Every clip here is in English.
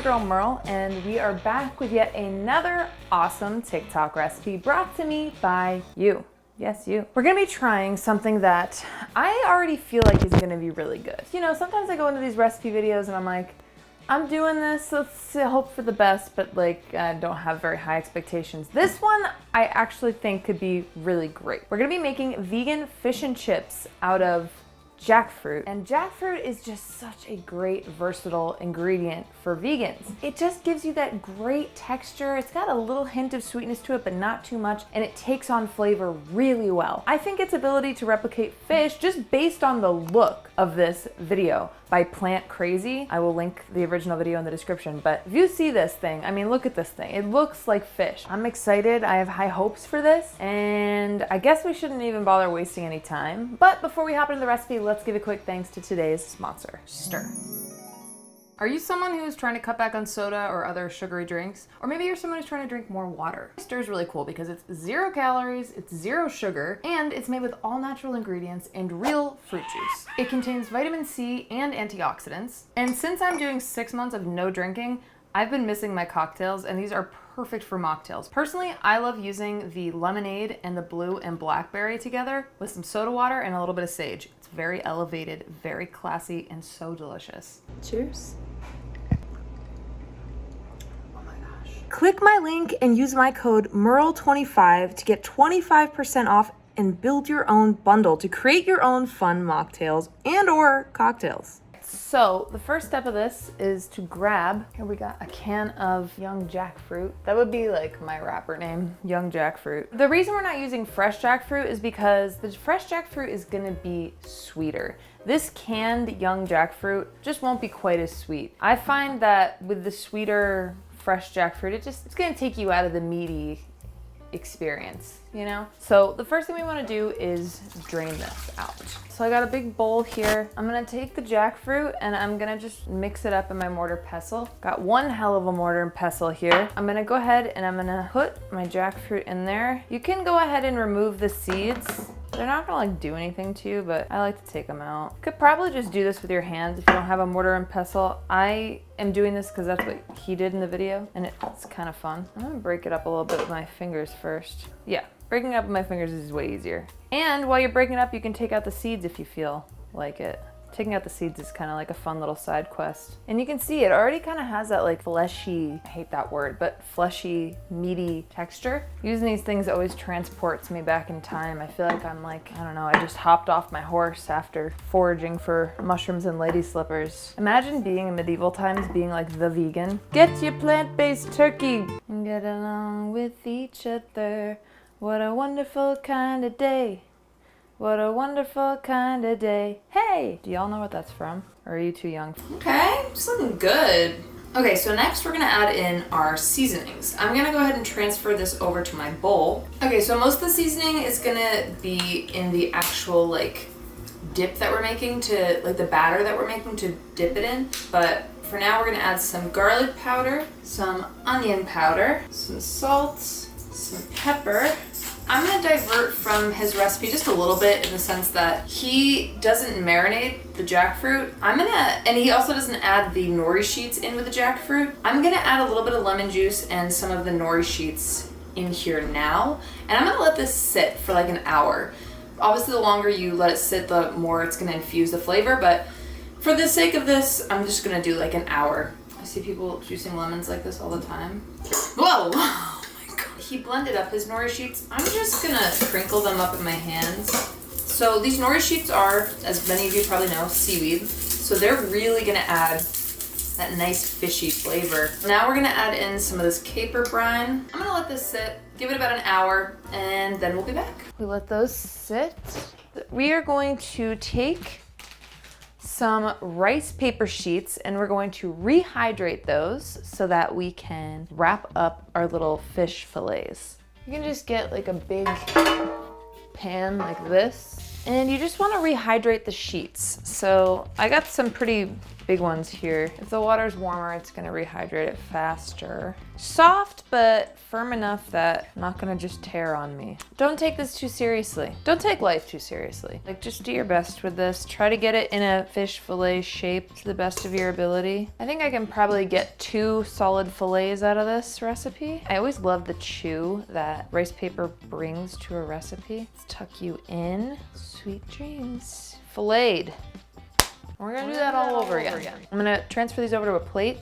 girl Merle, and we are back with yet another awesome TikTok recipe brought to me by you. Yes, you. We're gonna be trying something that I already feel like is gonna be really good. You know, sometimes I go into these recipe videos and I'm like, I'm doing this, let's hope for the best, but like, I don't have very high expectations. This one, I actually think could be really great. We're gonna be making vegan fish and chips out of jackfruit. And jackfruit is just such a great, versatile ingredient for vegans. It just gives you that great texture. It's got a little hint of sweetness to it, but not too much, and it takes on flavor really well. I think its ability to replicate fish, just based on the look of this video by Plant Crazy. I will link the original video in the description, but if you see this thing, I mean, look at this thing. It looks like fish. I'm excited. I have high hopes for this, and I guess we shouldn't even bother wasting any time. But before we hop into the recipe, let's give a quick thanks to today's sponsor, Stir. Are you someone who's trying to cut back on soda or other sugary drinks? Or maybe you're someone who's trying to drink more water. Stir is really cool because it's 0 calories, it's 0 sugar, and it's made with all natural ingredients and real fruit juice. It contains vitamin C and antioxidants. And since I'm doing 6 months of no drinking, I've been missing my cocktails, and these are perfect for mocktails. Personally, I love using the lemonade and the blue and blackberry together with some soda water and a little bit of sage. It's very elevated, very classy, and so delicious. Cheers. Click my link and use my code MERLE25 to get 25% off and build your own bundle to create your own fun mocktails and or cocktails. So the first step of this is to grab, here we got a can of young jackfruit. That would be like my rapper name, young jackfruit. The reason we're not using fresh jackfruit is because the fresh jackfruit is gonna be sweeter. This canned young jackfruit just won't be quite as sweet. I find that with the sweeter fresh jackfruit, it's gonna take you out of the meaty experience, you know? So the first thing we wanna do is drain this out. So I got a big bowl here. I'm gonna take the jackfruit and I'm gonna just mix it up in my mortar pestle. Got one hell of a mortar and pestle here. I'm gonna go ahead and I'm gonna put my jackfruit in there. You can go ahead and remove the seeds. They're not gonna like do anything to you, but I like to take them out. You could probably just do this with your hands if you don't have a mortar and pestle. I am doing this because that's what he did in the video, and it's kind of fun. I'm gonna break it up a little bit with my fingers first. Yeah, breaking it up with my fingers is way easier. And while you're breaking it up, you can take out the seeds if you feel like it. Taking out the seeds is kind of like a fun little side quest. And you can see it already kind of has that like fleshy, I hate that word, but fleshy, meaty texture. Using these things always transports me back in time. I feel like I'm like, I don't know, I just hopped off my horse after foraging for mushrooms and lady slippers. Imagine being in medieval times, being like the vegan. Get your plant-based turkey and get along with each other. What a wonderful kind of day. What a wonderful kind of day. Hey! Do y'all know what that's from? Or are you too young? Okay, it's looking good. Okay, so next we're gonna add in our seasonings. I'm gonna go ahead and transfer this over to my bowl. Okay, so most of the seasoning is gonna be in the actual like dip that we're making to, like the batter that we're making to dip it in. But for now we're gonna add some garlic powder, some onion powder, some salt, some pepper. I'm gonna divert from his recipe just a little bit in the sense that he doesn't marinate the jackfruit. And he also doesn't add the nori sheets in with the jackfruit. I'm gonna add a little bit of lemon juice and some of the nori sheets in here now. And I'm gonna let this sit for like an hour. Obviously the longer you let it sit, the more it's gonna infuse the flavor, but for the sake of this, I'm just gonna do like an hour. I see people juicing lemons like this all the time. Whoa! He blended up his nori sheets. I'm just gonna crinkle them up in my hands. So these nori sheets are, as many of you probably know, seaweed. So they're really gonna add that nice fishy flavor. Now we're gonna add in some of this caper brine. I'm gonna let this sit, give it about an hour, and then we'll be back. We let those sit. We are going to take some rice paper sheets and we're going to rehydrate those so that we can wrap up our little fish fillets. You can just get like a big pan like this and you just want to rehydrate the sheets. So I got some pretty big ones here. If the water's warmer, it's gonna rehydrate it faster. Soft, but firm enough that I'm not gonna just tear on me. Don't take this too seriously. Don't take life too seriously. Like, just do your best with this. Try to get it in a fish fillet shape to the best of your ability. I think I can probably get 2 solid fillets out of this recipe. I always love the chew that rice paper brings to a recipe. Let's tuck you in. Sweet dreams. Filleted. We're gonna do that all over again. I'm gonna transfer these over to a plate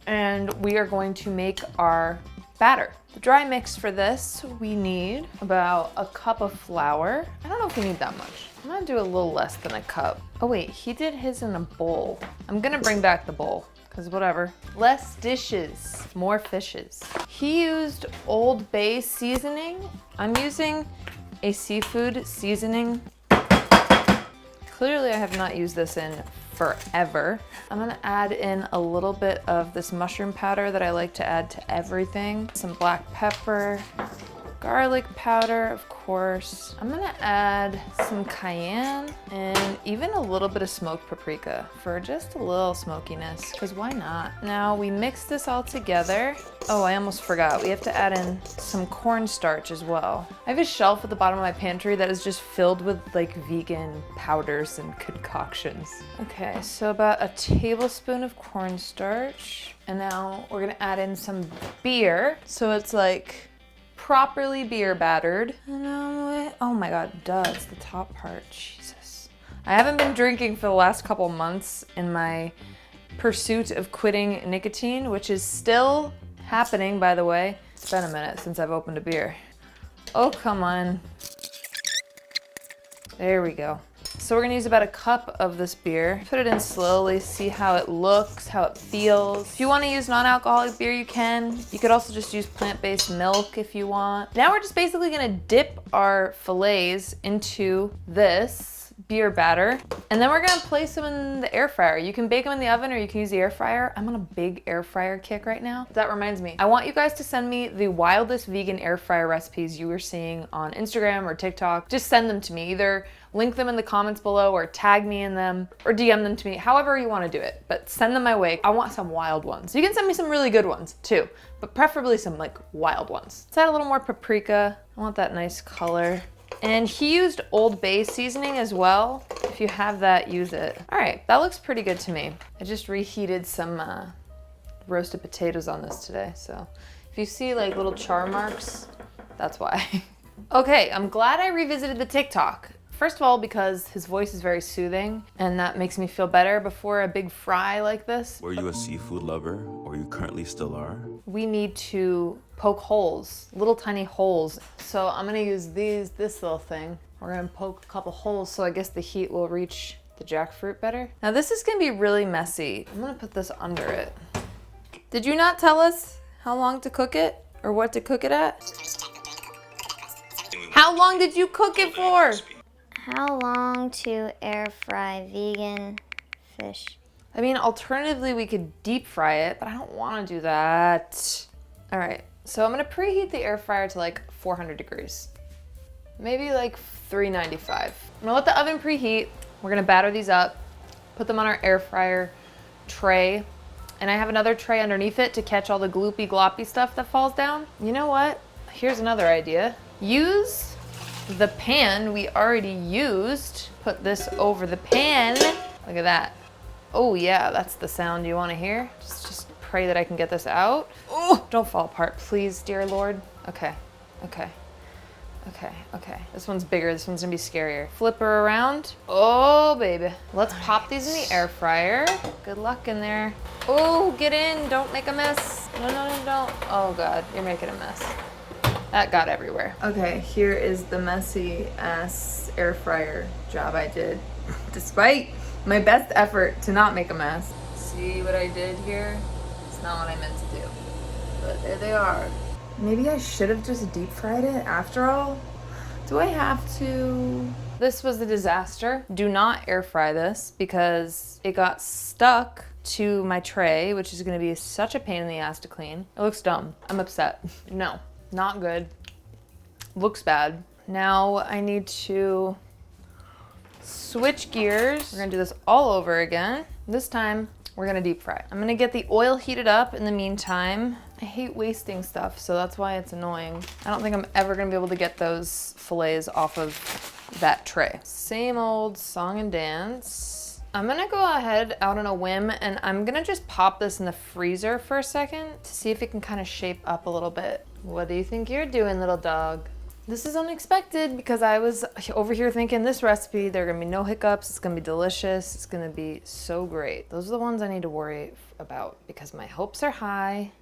and we are going to make our batter. The dry mix for this, we need about a cup of flour. I don't know if we need that much. I'm gonna do a little less than a cup. Oh wait, he did his in a bowl. I'm gonna bring back the bowl, because whatever. Less dishes, more fishes. He used Old Bay seasoning. I'm using a seafood seasoning. Clearly I have not used this in forever. I'm gonna add in a little bit of this mushroom powder that I like to add to everything. Some black pepper, garlic powder, of course. I'm gonna add some cayenne and even a little bit of smoked paprika for just a little smokiness, because why not? Now we mix this all together. Oh, I almost forgot. We have to add in some cornstarch as well. I have a shelf at the bottom of my pantry that is just filled with like vegan powders and concoctions. Okay, so about a tablespoon of cornstarch. And now we're gonna add in some beer. So it's like properly beer battered. And oh my God, it's the top part, Jesus. I haven't been drinking for the last couple months in my pursuit of quitting nicotine, which is still happening, by the way. It's been a minute since I've opened a beer. Oh, come on. There we go. So we're gonna use about a cup of this beer. Put it in slowly, see how it looks, how it feels. If you wanna use non-alcoholic beer, you can. You could also just use plant-based milk if you want. Now we're just basically gonna dip our fillets into this beer batter, and then we're gonna place them in the air fryer. You can bake them in the oven or you can use the air fryer. I'm on a big air fryer kick right now. That reminds me, I want you guys to send me the wildest vegan air fryer recipes you were seeing on Instagram or TikTok. Just send them to me. Either link them in the comments below or tag me in them or DM them to me, however you want to do it, but send them my way. I want some wild ones. You can send me some really good ones too, but preferably some like wild ones. Let's add a little more paprika. I want that nice color. And he used Old Bay seasoning as well. If you have that, use it. All right, that looks pretty good to me. I just reheated some roasted potatoes on this today. So if you see like little char marks, that's why. Okay, I'm glad I revisited the TikTok. First of all, because his voice is very soothing and that makes me feel better before a big fry like this. Were you a seafood lover, or you currently still are? We need to poke holes, little tiny holes. So I'm gonna use this little thing. We're gonna poke a couple holes so I guess the heat will reach the jackfruit better. Now this is gonna be really messy. I'm gonna put this under it. Did you not tell us how long to cook it or what to cook it at? How long did you cook it for? How long to air fry vegan fish? I mean, alternatively, we could deep fry it, but I don't want to do that. All right, so I'm gonna preheat the air fryer to like 400 degrees. Maybe like 395. I'm gonna let the oven preheat. We're gonna batter these up, put them on our air fryer tray, and I have another tray underneath it to catch all the gloopy gloppy stuff that falls down. You know what? Here's another idea. Use the pan we already used. Put this over the pan. Look at that. Oh yeah, that's the sound you want to hear. Just pray that I can get this out. Oh, don't fall apart, please, dear Lord. Okay. This one's bigger. This one's gonna be scarier. Flip her around. Oh, baby. Let's pop these in the air fryer. Good luck in there. Oh, get in. Don't make a mess. No, don't. Oh God, you're making a mess. That got everywhere. Okay, here is the messy ass air fryer job I did, despite my best effort to not make a mess. See what I did here? It's not what I meant to do, but there they are. Maybe I should have just deep fried it after all. Do I have to? This was a disaster. Do not air fry this because it got stuck to my tray, which is gonna be such a pain in the ass to clean. It looks dumb. I'm upset. No. Not good. Looks bad. Now I need to switch gears. We're gonna do this all over again. This time, we're gonna deep fry. I'm gonna get the oil heated up in the meantime. I hate wasting stuff, so that's why it's annoying. I don't think I'm ever gonna be able to get those fillets off of that tray. Same old song and dance. I'm gonna go ahead out on a whim and I'm gonna just pop this in the freezer for a second to see if it can kind of shape up a little bit. What do you think you're doing, little dog? This is unexpected because I was over here thinking this recipe, there are gonna be no hiccups, it's gonna be delicious, it's gonna be so great. Those are the ones I need to worry about because my hopes are high.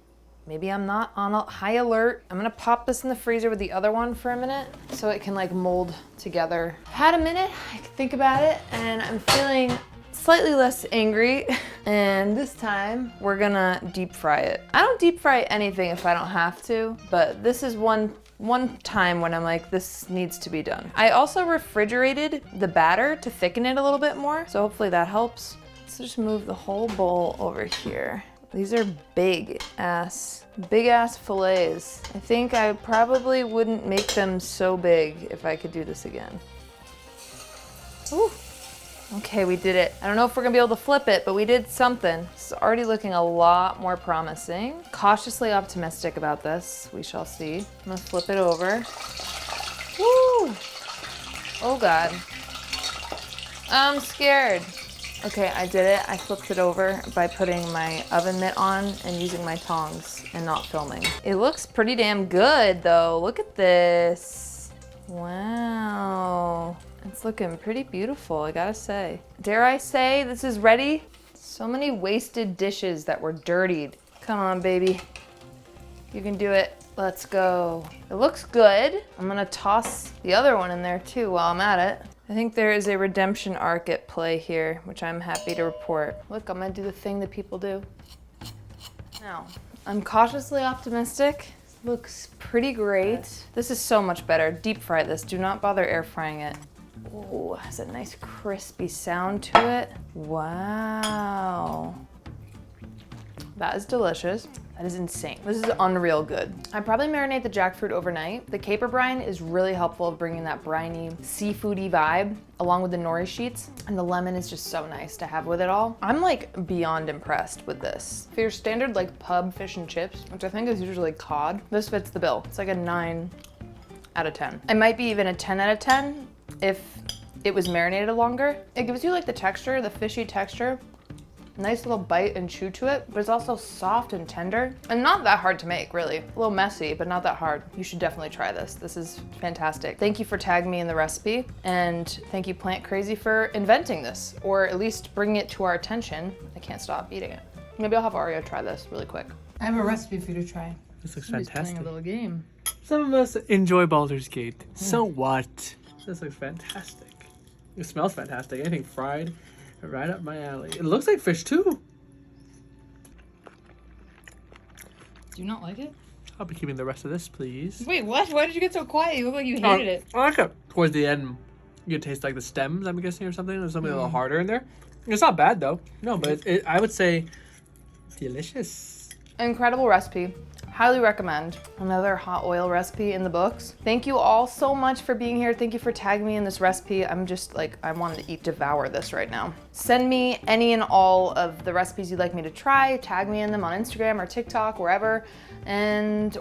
Maybe I'm not on a high alert. I'm gonna pop this in the freezer with the other one for a minute so it can like mold together. Had a minute, I could think about it, and I'm feeling slightly less angry. And this time we're gonna deep fry it. I don't deep fry anything if I don't have to, but this is one time when I'm like, this needs to be done. I also refrigerated the batter to thicken it a little bit more, so hopefully that helps. Let's just move the whole bowl over here. These are big ass fillets. I think I probably wouldn't make them so big if I could do this again. Ooh. Okay, we did it. I don't know if we're gonna be able to flip it, but we did something. It's already looking a lot more promising. Cautiously optimistic about this. We shall see. I'm gonna flip it over. Woo! Oh God. I'm scared. Okay, I did it. I flipped it over by putting my oven mitt on and using my tongs and not filming. It looks pretty damn good though. Look at this. Wow. It's looking pretty beautiful, I gotta say. Dare I say this is ready? So many wasted dishes that were dirtied. Come on, baby. You can do it. Let's go. It looks good. I'm gonna toss the other one in there too while I'm at it. I think there is a redemption arc at play here, which I'm happy to report. Look, I'm gonna do the thing that people do. Now, I'm cautiously optimistic. Looks pretty great. This is so much better. Deep fry this. Do not bother air frying it. Oh, has a nice crispy sound to it. Wow. That is delicious. That is insane. This is unreal good. I probably marinate the jackfruit overnight. The caper brine is really helpful of bringing that briny, seafoody vibe along with the nori sheets. And the lemon is just so nice to have with it all. I'm like beyond impressed with this. For your standard like pub fish and chips, which I think is usually cod, this fits the bill. It's like a 9 out of 10. It might be even a 10 out of 10 if it was marinated longer. It gives you like the texture, the fishy texture. Nice little bite and chew to it, but it's also soft and tender and not that hard to make, really. A little messy, but not that hard. You should definitely try this. This is fantastic. Thank you for tagging me in the recipe, and thank you Plant Crazy for inventing this, or at least bringing it to our attention. I can't stop eating it. Maybe I'll have Aria try this really quick. I have a recipe for you to try. This looks Somebody's fantastic. playing a little game. Some of us enjoy Baldur's Gate. So what? This looks fantastic. It smells fantastic. Anything fried, right up my alley. It looks like fish too. Do you not like it? I'll be keeping the rest of this, please. Wait, what? Why did you get so quiet? You look like you hated it. I like it. Towards the end, you can taste like the stems, I'm guessing, or something. There's something a little harder in there. It's not bad though. No, but I would say delicious. Incredible recipe. Highly recommend. Another hot oil recipe in the books. Thank you all so much for being here. Thank you for tagging me in this recipe. I'm just like, I want to devour this right now. Send me any and all of the recipes you'd like me to try. Tag me in them on Instagram or TikTok, wherever,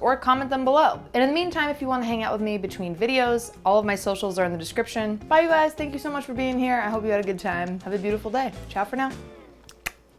or comment them below. And in the meantime, if you want to hang out with me between videos, all of my socials are in the description. Bye, you guys. Thank you so much for being here. I hope you had a good time. Have a beautiful day. Ciao for now.